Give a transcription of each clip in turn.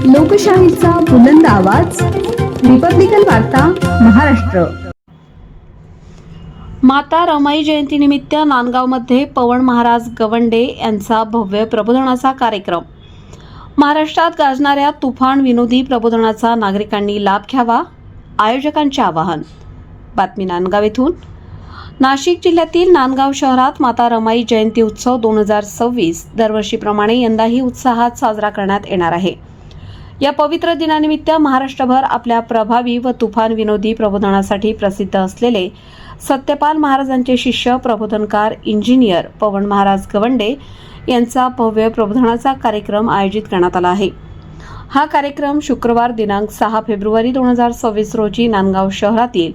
लोकशाहीचा बुलंद आवाज, रिपब्लिकन वार्ता महाराष्ट्र। माता रमाई जयंतीनिमित्त नांदगावमध्ये पवन महाराज गवंडे यांचा भव्य प्रबोधनाचा कार्यक्रम। महाराष्ट्रात गाजणाऱ्या तुफान विनोदी प्रबोधनाचा नागरिकांनी लाभ घ्यावा, आयोजकांचे आवाहन। बातमी नांदगाव येथून। नाशिक जिल्ह्यातील नांदगाव शहरात माता रमाई जयंती उत्सव 2026 दरवर्षीप्रमाणे यंदाही उत्साहात साजरा करण्यात येणार आहे। या पवित्र दिनानिमित्त महाराष्ट्रभर आपल्या प्रभावी व तुफान विनोदी प्रबोधनासाठी प्रसिद्ध असलेले सत्यपाल महाराजांचे शिष्य प्रबोधनकार इंजिनियर पवन महाराज गवंडे यांचा भव्य प्रबोधनाचा कार्यक्रम आयोजित करण्यात आला आहे। हा कार्यक्रम शुक्रवार दिनांक 6 फेब्रुवारी 2026 रोजी नांदगाव शहरातील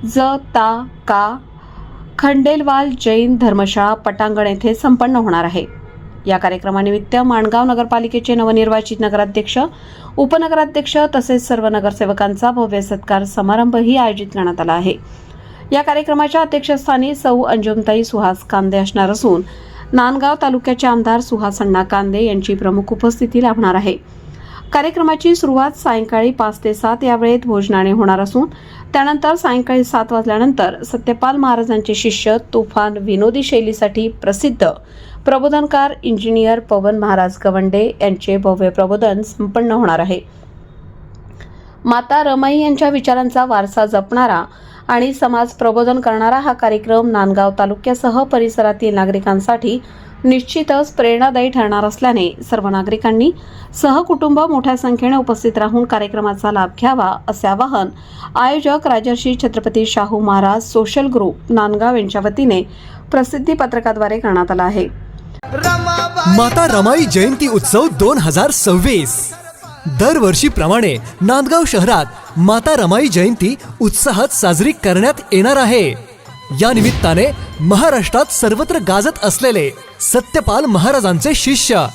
ज.ता.का. खंडेलवाल जैन धर्मशाळा पटांगण येथे संपन्न होणार आहे। या कार्यक्रमानिमित्त माणगाव नगरपालिकेचे नवनिर्वाचित नगराध्यक्ष, उपनगराध्यक्ष तसेच सर्व नगरसेवकांचा भव्य सत्कार समारंभही आयोजित करण्यात आला आहे। या कार्यक्रमाच्या अध्यक्षस्थानी सौ अंजुमताई सुहास कांदे असणार असून नांदगाव तालुक्याचे आमदार सुहास अण्णा कांदे यांची प्रमुख उपस्थिती लाभणार आहे। कार्यक्रमाची सुरुवात सायंकाळी 5 ते 7 या वेळेत भोजनाने होणार असून त्यानंतर सायंकाळी 7 वाजल्यानंतर सत्यपाल महाराजांचे शिष्य तुफान विनोदी शैलीसाठी प्रसिद्ध प्रबोधनकार इंजिनियर पवन महाराज गवंडे यांचे भव्य प्रबोधन संपन्न होणार आहे। माता रमाई यांच्या विचारांचा वारसा जपणारा आणि समाज प्रबोधन करणारा हा कार्यक्रम नांदगाव तालुक्यासह परिसरातील नागरिकांसाठी निश्चितच प्रेरणादायी ठरणार असल्याने सर्व नागरिकांनी सहकुटुंब मोठ्या संख्येने उपस्थित राहून कार्यक्रमाचा लाभ घ्यावा असे आवाहन आयोजक राजर्षी छत्रपती शाहू महाराज सोशल ग्रुप नांदगाव यांच्या वतीने प्रसिद्धी पत्रकाद्वारे करण्यात आला आहे। माता रमाई जयंती उत्सव 2026 दरवर्षीप्रमाणे नांदगाव शहरात माता रमाई जयंती उत्साहात साजरी करण्यात येणार आहे। या निमित्ताने महाराष्ट्रात सर्वत्र गाजत असलेले सत्यपाल महाराजांचे शिष्य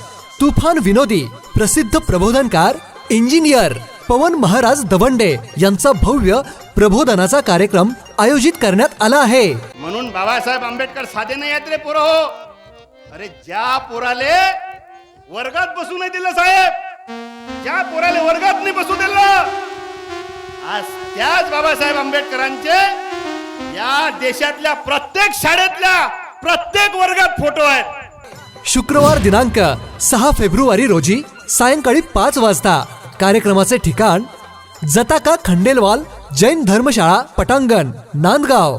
तुफान विनोदी प्रसिद्ध प्रबोधनकार इंजिनियर पवन महाराज गवंडे यांचा भव्य प्रबोधनाचा कार्यक्रम आयोजित करण्यात आला आहे। म्हणून बाबासाहेब आंबेडकर साधे नाही आहेत रे पोरं हो। अरे ज्या पोराले वर्गात बसू नाही दिलं साहेब, ज्या पोराले वर्गात नाही बसू दिलं, आज त्याच बाबासाहेब आंबेडकरांचे या देशातल्या प्रत्येक शाळेतल्या प्रत्येक वर्गात फोटो आहेत। शुक्रवार दिनांक 6 फेब्रुवारी रोजी सायंकाळी 5 वाजता कार्यक्रमाचे ठिकाण ज.ता.का. खंडेलवाल जैन धर्मशाळा पटांगण नांदगाव।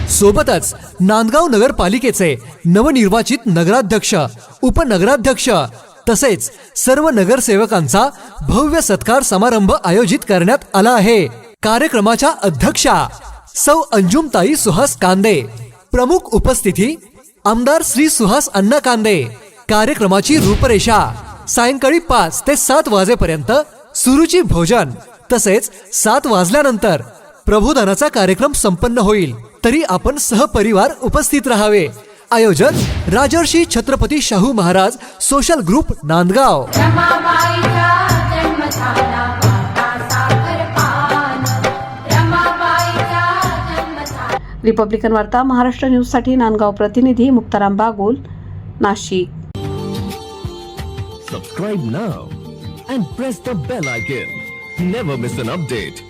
सोबतच नांदगाव नगरपालिकेचे नवनिर्वाचित नगराध्यक्ष, उपनगराध्यक्ष तसेच सर्व नगरसेवकांचा भव्य सत्कार समारंभ आयोजित करण्यात आला आहे। कार्यक्रमाच्या अध्यक्षा सौ अंजुमताई सुहास कांदे, प्रमुख उपस्थिती आमदार श्री सुहास अण्णा कांदे। कार्यक्रमाची रूपरेषा सायंकाळी 5 ते 7 वाजेपर्यंत सुरुची भोजन तसेच 7 वाजल्यानंतर प्रबोधनाचा कार्यक्रम संपन्न होईल, तरी आपण सहपरिवार उपस्थित राहावे। आयोजक Rajarshi Chhatrapati Shahu Maharaj social group Nandgaon. Republican वार्ता महाराष्ट्र न्यूज साठी नांदगाव प्रतिनिधी Muktaram Bagul, Nashik. Subscribe now and press the bell icon. Never miss an update.